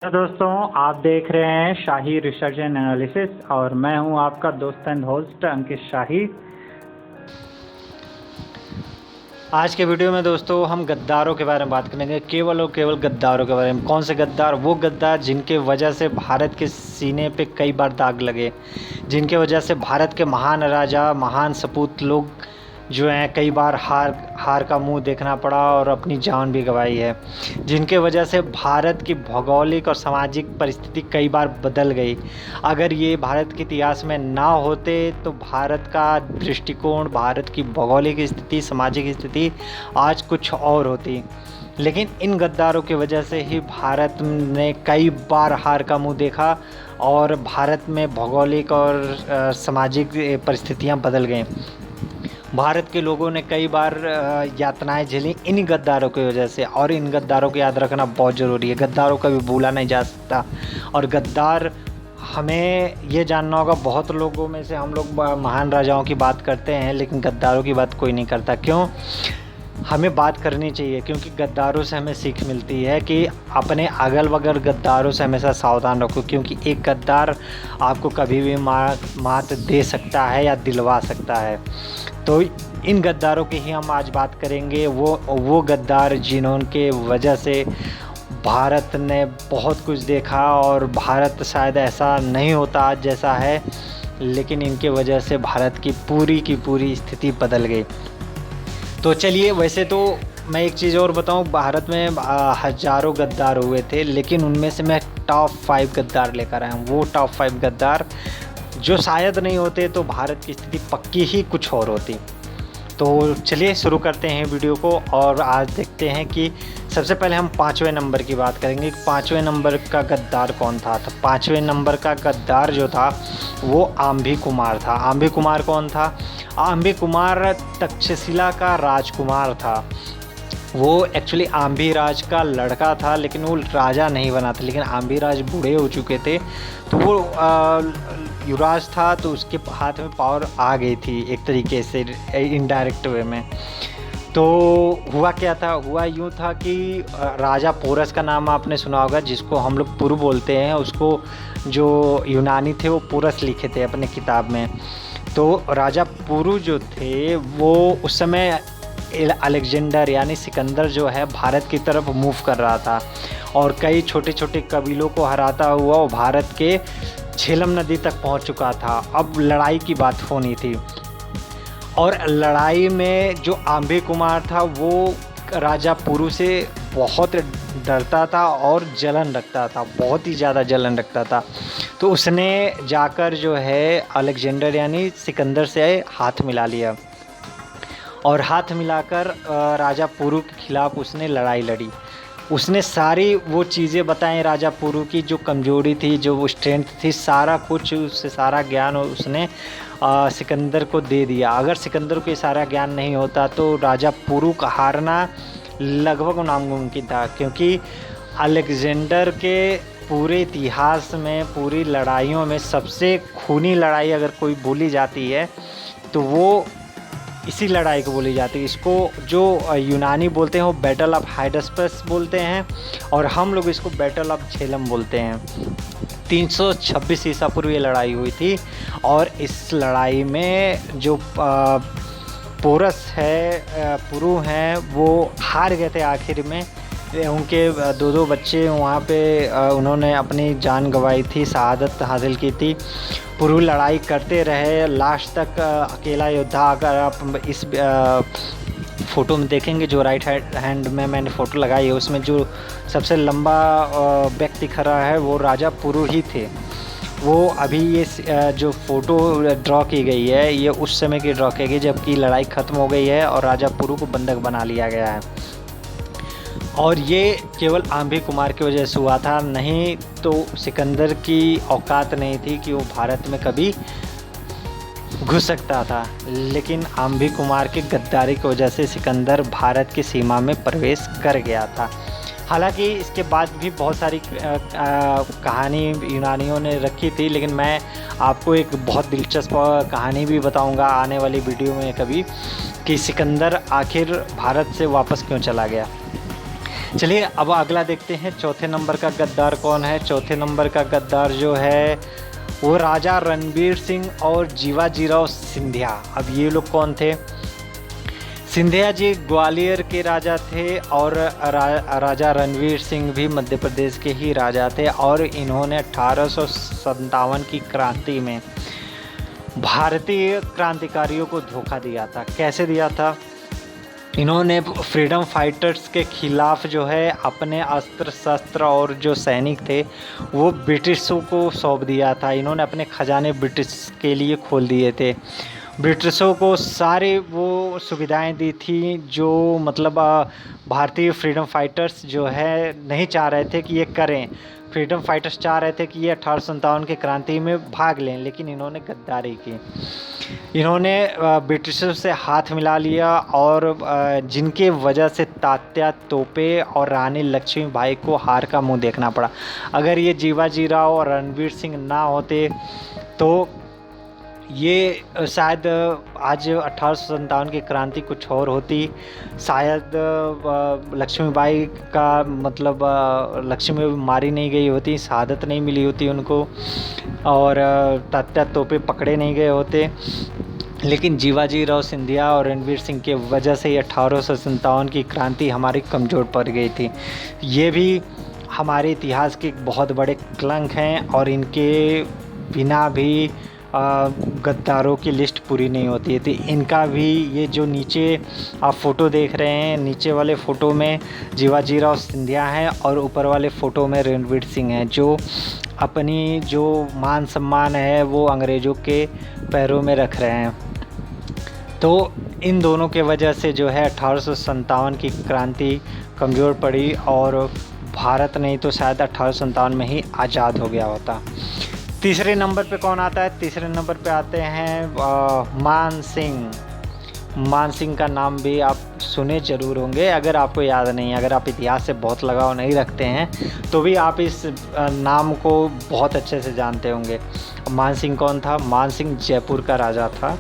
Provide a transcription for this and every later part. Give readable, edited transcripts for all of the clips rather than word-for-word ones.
तो दोस्तों, आप देख रहे हैं शाही रिसर्च एंड एनालिसिस और मैं हूं आपका दोस्त एंड होस्ट अंकित शाही। आज के वीडियो में दोस्तों हम गद्दारों के बारे में बात करेंगे, केवल और केवल गद्दारों के बारे में। कौन से गद्दार? वो गद्दार जिनके वजह से भारत के सीने पे कई बार दाग लगे, जिनके वजह से भारत के महान राजा, महान सपूत लोग जो हैं कई बार हार का मुंह देखना पड़ा और अपनी जान भी गंवाई है, जिनके वजह से भारत की भौगोलिक और सामाजिक परिस्थिति कई बार बदल गई। अगर ये भारत के इतिहास में ना होते तो भारत का दृष्टिकोण, भारत की भौगोलिक स्थिति, सामाजिक स्थिति आज कुछ और होती। लेकिन इन गद्दारों की वजह से ही भारत ने कई बार हार का मुंह देखा और भारत में भौगोलिक और सामाजिक परिस्थितियां बदल गईं। भारत के लोगों ने कई बार यातनाएं झेली इन्हीं गद्दारों की वजह से, और इन गद्दारों को याद रखना बहुत ज़रूरी है। गद्दारों का भी भूला नहीं जा सकता। और गद्दार, हमें ये जानना होगा, बहुत लोगों में से हम लोग महान राजाओं की बात करते हैं लेकिन गद्दारों की बात कोई नहीं करता। क्यों? हमें बात करनी चाहिए क्योंकि गद्दारों से हमें सीख मिलती है कि अपने अगल बगल गद्दारों से हमेशा सावधान रखो, क्योंकि एक गद्दार आपको कभी भी मात दे सकता है या दिलवा सकता है। तो इन गद्दारों की ही हम आज बात करेंगे। वो गद्दार जिन्होंने वजह से भारत ने बहुत कुछ देखा और भारत शायद ऐसा नहीं होता आज जैसा है, लेकिन इनके वजह से भारत की पूरी स्थिति बदल गई। तो चलिए, वैसे तो मैं एक चीज़ और बताऊं, भारत में हज़ारों गद्दार हुए थे, लेकिन उनमें से मैं टॉप 5 गद्दार लेकर आया हूँ। वो टॉप 5 गद्दार जो शायद नहीं होते तो भारत की स्थिति पक्की ही कुछ और होती। तो चलिए शुरू करते हैं वीडियो को और आज देखते हैं कि सबसे पहले हम 5वें नंबर की बात करेंगे। 5वें नंबर का गद्दार कौन था? तो 5वें नंबर का गद्दार जो था वो आंभी कुमार था। आंभी कुमार कौन था? आंभी कुमार तक्षशिला का राजकुमार था। वो एक्चुअली आंभी राज का लड़का था, लेकिन वो राजा नहीं बना था। लेकिन आंभी राज बूढ़े हो चुके थे तो वो युवराज था, तो उसके हाथ में पावर आ गई थी एक तरीके से, इनडायरेक्ट वे में। तो हुआ क्या था? हुआ यूँ था कि राजा पोरस का नाम आपने सुना होगा, जिसको हम लोग पुरु बोलते हैं। उसको जो यूनानी थे वो पोरस लिखे थे अपने किताब में। तो राजा पुरु जो थे वो उस समय अलेक्जेंडर यानी सिकंदर जो है भारत की तरफ मूव कर रहा था और कई छोटे छोटे कबीलों को हराता हुआ वो भारत के झेलम नदी तक पहुंच चुका था। अब लड़ाई की बात होनी थी और लड़ाई में जो आंभी कुमार था वो राजा पुरु से बहुत डरता था और जलन रखता था, बहुत ही ज़्यादा जलन रखता था। तो उसने जाकर जो है अलेक्जेंडर यानी सिकंदर से हाथ मिला लिया और हाथ मिलाकर राजा पुरु के खिलाफ उसने लड़ाई लड़ी। उसने सारी वो चीज़ें बताएं राजा पुरु की, जो कमजोरी थी, जो वो स्ट्रेंथ थी, सारा कुछ, उससे सारा ज्ञान उसने सिकंदर को दे दिया। अगर सिकंदर को ये सारा ज्ञान नहीं होता तो राजा पुरु का हारना लगभग नामुमकिन था, क्योंकि अलेक्जेंडर के पूरे इतिहास में, पूरी लड़ाइयों में सबसे खूनी लड़ाई अगर कोई बोली जाती है तो वो इसी लड़ाई को बोली जाती है। इसको जो यूनानी बोलते हैं वो बैटल ऑफ हाइडस्पस बोलते हैं और हम लोग इसको बैटल ऑफ झेलम बोलते हैं। 326 ईसा पूर्व ये लड़ाई हुई थी और इस लड़ाई में जो पोरस है, पुरु हैं, वो हार गए थे आखिर में। उनके दो बच्चे वहाँ पे उन्होंने अपनी जान गंवाई थी, शहादत हासिल की थी। पुरु लड़ाई करते रहे लास्ट तक अकेला योद्धा। अगर आप इस फ़ोटो में देखेंगे जो राइट हैंड में मैंने फ़ोटो लगाई है, उसमें जो सबसे लंबा व्यक्ति खड़ा है वो राजा पुरु ही थे। वो अभी ये जो फ़ोटो ड्रॉ की गई है ये उस समय की ड्रॉ की गई जबकि लड़ाई ख़त्म हो गई है और राजा पुरु को बंधक बना लिया गया है। और ये केवल आंभी कुमार की वजह से हुआ था, नहीं तो सिकंदर की औकात नहीं थी कि वो भारत में कभी घुस सकता था। लेकिन आंभी कुमार की गद्दारी की वजह से सिकंदर भारत की सीमा में प्रवेश कर गया था। हालांकि इसके बाद भी बहुत सारी कहानी यूनानियों ने रखी थी, लेकिन मैं आपको एक बहुत दिलचस्प कहानी भी बताऊंगा आने वाली वीडियो में कभी, कि सिकंदर आखिर भारत से वापस क्यों चला गया। चलिए अब अगला देखते हैं, चौथे नंबर का गद्दार कौन है। चौथे नंबर का गद्दार जो है वो राजा रणवीर सिंह और जीवाजीराव सिंधिया। अब ये लोग कौन थे? सिंधिया जी ग्वालियर के राजा थे और राजा रणवीर सिंह भी मध्य प्रदेश के ही राजा थे, और इन्होंने 1857 की क्रांति में भारतीय क्रांतिकारियों को धोखा दिया था। कैसे दिया था? इन्होंने फ्रीडम फाइटर्स के खिलाफ जो है अपने अस्त्र शस्त्र और जो सैनिक थे वो ब्रिटिशों को सौंप दिया था। इन्होंने अपने खजाने ब्रिटिश के लिए खोल दिए थे। ब्रिटिशों को सारे वो सुविधाएं दी थी जो मतलब भारतीय फ्रीडम फाइटर्स जो है नहीं चाह रहे थे कि ये करें। फ्रीडम फाइटर्स चाह रहे थे कि ये 1857 की क्रांति में भाग लें, लेकिन इन्होंने गद्दारी की। इन्होंने ब्रिटिशों से हाथ मिला लिया और जिनके वजह से तात्या तोपे और रानी लक्ष्मीबाई को हार का मुंह देखना पड़ा। अगर ये जीवाजीराव और रणवीर सिंह ना होते तो ये शायद आज 1857 की क्रांति कुछ और होती। शायद लक्ष्मीबाई का मतलब लक्ष्मी मारी नहीं गई होती, शहादत नहीं मिली होती उनको, और तात्या तोपे पकड़े नहीं गए होते। लेकिन जीवाजीराव सिंधिया और रणवीर सिंह के वजह से 1857 की क्रांति हमारी कमज़ोर पड़ गई थी। ये भी हमारे इतिहास के एक बहुत बड़े कलंक हैं, और इनके बिना भी गद्दारों की लिस्ट पूरी नहीं होती है। तो इनका भी ये जो नीचे आप फ़ोटो देख रहे हैं, नीचे वाले फ़ोटो में जीवाजीराव सिंधिया हैं और ऊपर वाले फ़ोटो में रणवीर सिंह हैं, जो अपनी जो मान सम्मान है वो अंग्रेज़ों के पैरों में रख रहे हैं। तो इन दोनों के वजह से जो है 1857 की क्रांति कमज़ोर पड़ी और भारत नहीं तो शायद 1857 में ही आज़ाद हो गया होता। तीसरे नंबर पे कौन आता है? तीसरे नंबर पे आते हैं मान सिंह। मान सिंह का नाम भी आप सुने ज़रूर होंगे। अगर आपको याद नहीं, अगर आप इतिहास से बहुत लगाव नहीं रखते हैं तो भी आप इस नाम को बहुत अच्छे से जानते होंगे। मान सिंह कौन था? मान सिंह जयपुर का राजा था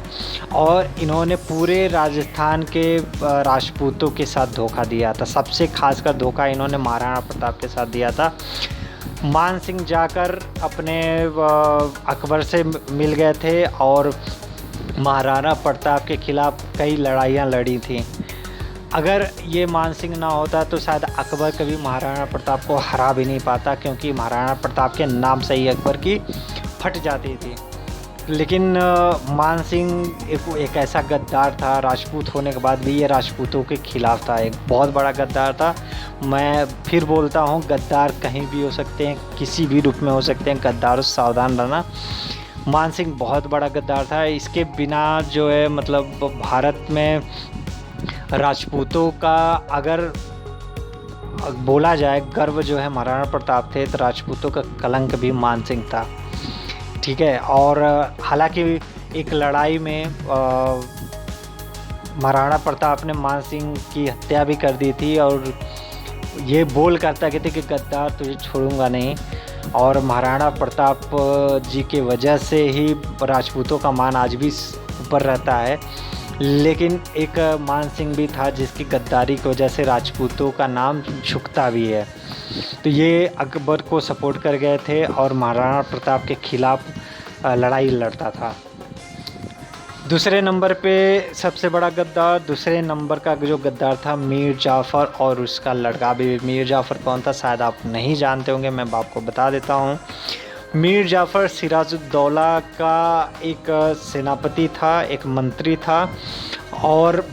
और इन्होंने पूरे राजस्थान के राजपूतों के साथ धोखा दिया था। सबसे खासकर धोखा इन्होंने महाराणा प्रताप के साथ दिया था। मान सिंह जाकर अपने अकबर से मिल गए थे और महाराणा प्रताप के खिलाफ कई लड़ाइयाँ लड़ी थी। अगर ये मान सिंह ना होता तो शायद अकबर कभी महाराणा प्रताप को हरा भी नहीं पाता, क्योंकि महाराणा प्रताप के नाम से ही अकबर की फट जाती थी। लेकिन मान सिंह एक ऐसा गद्दार था, राजपूत होने के बाद भी ये राजपूतों के खिलाफ था, एक बहुत बड़ा गद्दार था। मैं फिर बोलता हूँ, गद्दार कहीं भी हो सकते हैं, किसी भी रूप में हो सकते हैं। गद्दारों से सावधान रहना। मान सिंह बहुत बड़ा गद्दार था। इसके बिना जो है मतलब भारत में राजपूतों का अगर बोला जाए गर्व जो है महाराणा प्रताप थे, तो राजपूतों का कलंक भी मान सिंह था। ठीक है। और हालांकि एक लड़ाई में महाराणा प्रताप ने मान सिंह की हत्या भी कर दी थी और ये बोल करता कहते कि गद्दार तुझे छोड़ूंगा नहीं। और महाराणा प्रताप जी के वजह से ही राजपूतों का मान आज भी ऊपर रहता है। लेकिन एक मान सिंह भी था जिसकी गद्दारी की वजह से राजपूतों का नाम झुकता भी है। तो ये अकबर को सपोर्ट कर गए थे और महाराणा प्रताप के खिलाफ लड़ाई लड़ता था। दूसरे नंबर पे सबसे बड़ा गद्दार, दूसरे नंबर का जो गद्दार था मीर जाफ़र और उसका लड़का भी। मीर जाफ़र कौन था शायद आप नहीं जानते होंगे, मैं आपको बता देता हूँ। मीर जाफ़र सिराजुद्दौला का एक सेनापति था, एक मंत्री था और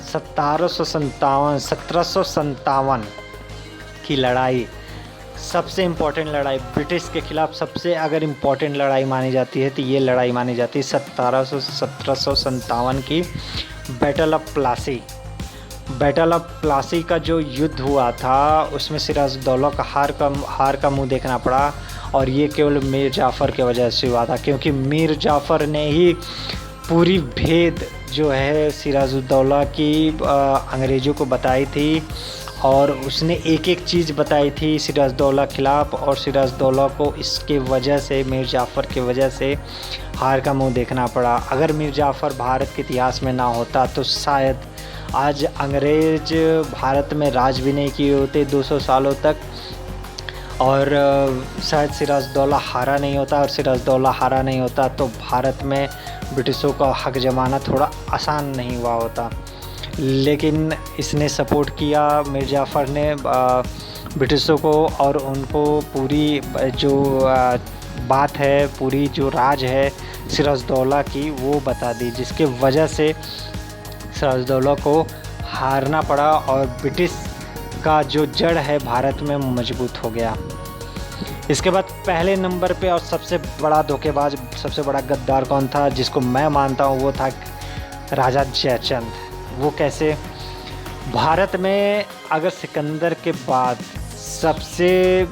1757 की लड़ाई सबसे इम्पोर्टेंट लड़ाई, ब्रिटिश के ख़िलाफ़ सबसे अगर इम्पोर्टेंट लड़ाई मानी जाती है तो ये लड़ाई मानी जाती है 1757 की battle of Plassey. Battle of Plassey का जो युद्ध हुआ था उसमें सिराजुद्दौला का हार का मुंह देखना पड़ा, और ये केवल मीर जाफ़र की वजह से हुआ था, क्योंकि मीर जाफ़र ने ही पूरी भेद जो है सिराजुद्दौला की अंग्रेज़ों को बताई थी और उसने एक एक चीज़ बताई थी सिराजदौला खिलाफ, और सिराजदौला को इसके वजह से, मीर जाफ़र की वजह से हार का मुंह देखना पड़ा। अगर मीर जाफ़र भारत के इतिहास में ना होता तो शायद आज अंग्रेज़ भारत में राज भी नहीं किए होते 200 सालों तक, और शायद सिराजदौला हारा नहीं होता, और सिराजदौला हारा नहीं होता तो भारत में ब्रिटिशों का हक जमाना थोड़ा आसान नहीं हुआ होता। लेकिन इसने सपोर्ट किया, मीर जाफ़र ने ब्रिटिशों को, और उनको पूरी जो बात है, पूरी जो राज है सिराजदौला की वो बता दी, जिसके वजह से सिराजदौला को हारना पड़ा और ब्रिटिश का जो जड़ है भारत में मजबूत हो गया। इसके बाद पहले नंबर पे और सबसे बड़ा धोखेबाज, सबसे बड़ा गद्दार कौन था जिसको मैं मानता हूँ, वो था राजा जयचंद। वो कैसे? भारत में अगर सिकंदर के बाद सबसे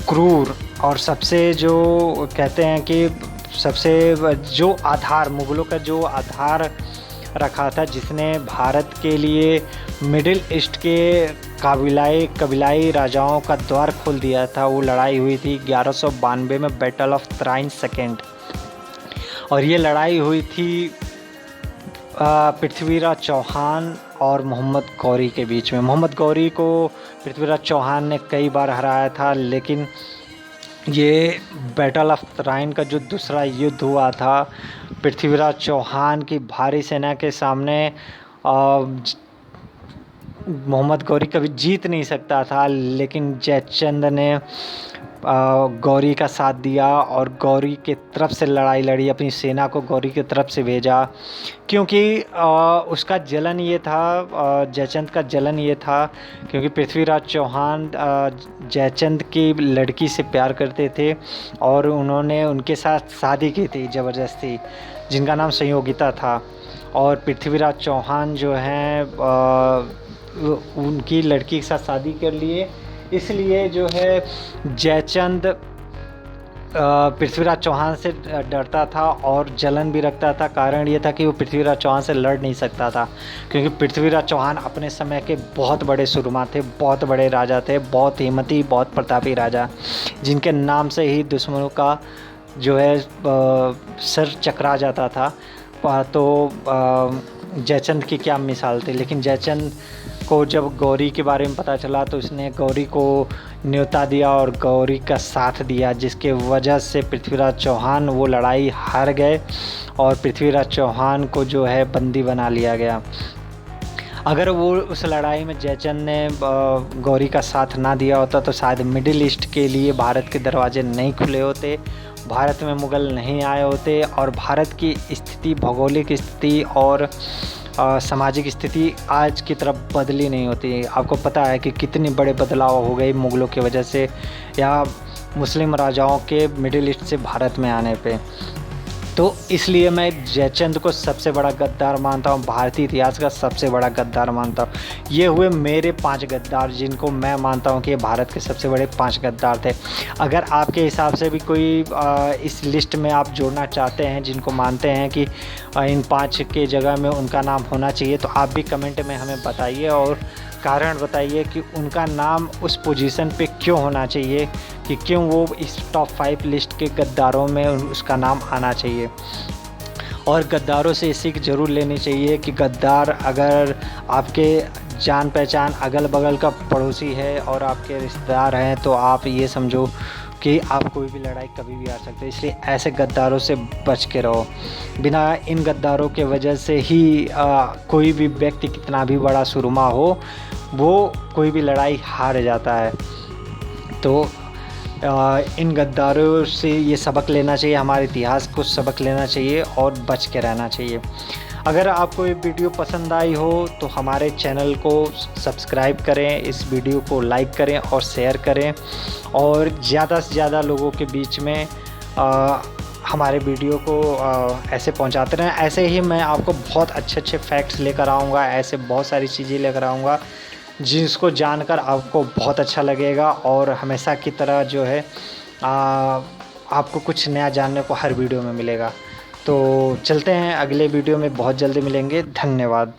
क्रूर और सबसे जो कहते हैं कि सबसे जो आधार, मुग़लों का जो आधार रखा था, जिसने भारत के लिए मिडिल ईस्ट के कबीलाई राजाओं का द्वार खोल दिया था, वो लड़ाई हुई थी 1192 में, बैटल ऑफ तराइन सेकेंड। और ये लड़ाई हुई थी पृथ्वीराज चौहान और मोहम्मद गौरी के बीच में। मोहम्मद गौरी को पृथ्वीराज चौहान ने कई बार हराया था, लेकिन ये बैटल ऑफ तराइन का जो दूसरा युद्ध हुआ था, पृथ्वीराज चौहान की भारी सेना के सामने मोहम्मद गौरी कभी जीत नहीं सकता था, लेकिन जयचंद ने गौरी का साथ दिया और गौरी के तरफ से लड़ाई लड़ी, अपनी सेना को गौरी की तरफ से भेजा, क्योंकि उसका जलन ये था, जयचंद का जलन ये था, क्योंकि पृथ्वीराज चौहान जयचंद की लड़की से प्यार करते थे और उन्होंने उनके साथ शादी की थी ज़बरदस्ती, जिनका नाम संयोगिता था। और पृथ्वीराज चौहान जो हैं उनकी लड़की के साथ शादी कर लिए, इसलिए जो है जयचंद पृथ्वीराज चौहान से डरता था और जलन भी रखता था। कारण ये था कि वो पृथ्वीराज चौहान से लड़ नहीं सकता था, क्योंकि पृथ्वीराज चौहान अपने समय के बहुत बड़े सूरमा थे, बहुत बड़े राजा थे, बहुत हिम्मती, बहुत प्रतापी राजा, जिनके नाम से ही दुश्मनों का जो है सर चकरा जाता था। तो जयचंद की क्या मिसाल थी। लेकिन जयचंद को जब गौरी के बारे में पता चला तो उसने गौरी को न्योता दिया और गौरी का साथ दिया, जिसके वजह से पृथ्वीराज चौहान वो लड़ाई हार गए और पृथ्वीराज चौहान को जो है बंदी बना लिया गया। अगर वो उस लड़ाई में जयचंद ने गौरी का साथ ना दिया होता तो शायद मिडिल ईस्ट के लिए भारत के दरवाजे नहीं खुले होते, भारत में मुग़ल नहीं आए होते और भारत की स्थिति, भौगोलिक स्थिति और सामाजिक स्थिति आज की तरफ बदली नहीं होती। आपको पता है कि कितनी बड़े बदलाव हो गए मुग़लों की वजह से या मुस्लिम राजाओं के मिडिल ईस्ट से भारत में आने पे। तो इसलिए मैं जयचंद को सबसे बड़ा गद्दार मानता हूँ, भारतीय इतिहास का सबसे बड़ा गद्दार मानता हूँ। ये हुए मेरे 5 गद्दार, जिनको मैं मानता हूँ कि भारत के सबसे बड़े 5 गद्दार थे। अगर आपके हिसाब से भी कोई इस लिस्ट में आप जोड़ना चाहते हैं, जिनको मानते हैं कि इन 5 के जगह में उनका नाम होना चाहिए, तो आप भी कमेंट में हमें बताइए और कारण बताइए कि उनका नाम उस पोजीशन पे क्यों होना चाहिए, कि क्यों वो इस टॉप 5 लिस्ट के गद्दारों में उसका नाम आना चाहिए। और गद्दारों से सीख ज़रूर लेनी चाहिए कि गद्दार अगर आपके जान पहचान अगल बगल का पड़ोसी है और आपके रिश्तेदार हैं, तो आप ये समझो कि आप कोई भी लड़ाई कभी भी आ सकते हैं। इसलिए ऐसे गद्दारों से बच के रहो। बिना इन गद्दारों के वजह से ही कोई भी व्यक्ति कितना भी बड़ा सुरमा हो, वो कोई भी लड़ाई हार जाता है। तो इन गद्दारों से ये सबक लेना चाहिए, हमारे इतिहास को सबक लेना चाहिए और बच के रहना चाहिए। अगर आपको ये वीडियो पसंद आई हो तो हमारे चैनल को सब्सक्राइब करें, इस वीडियो को लाइक करें और शेयर करें और ज़्यादा से ज़्यादा लोगों के बीच में हमारे वीडियो को ऐसे पहुंचाते रहें। ऐसे ही मैं आपको बहुत अच्छे फैक्ट्स लेकर आऊँगा, ऐसे बहुत सारी चीज़ें लेकर आऊँगा जिसको जानकर आपको बहुत अच्छा लगेगा और हमेशा की तरह जो है आपको कुछ नया जानने को हर वीडियो में मिलेगा। तो चलते हैं, अगले वीडियो में बहुत जल्दी मिलेंगे। धन्यवाद।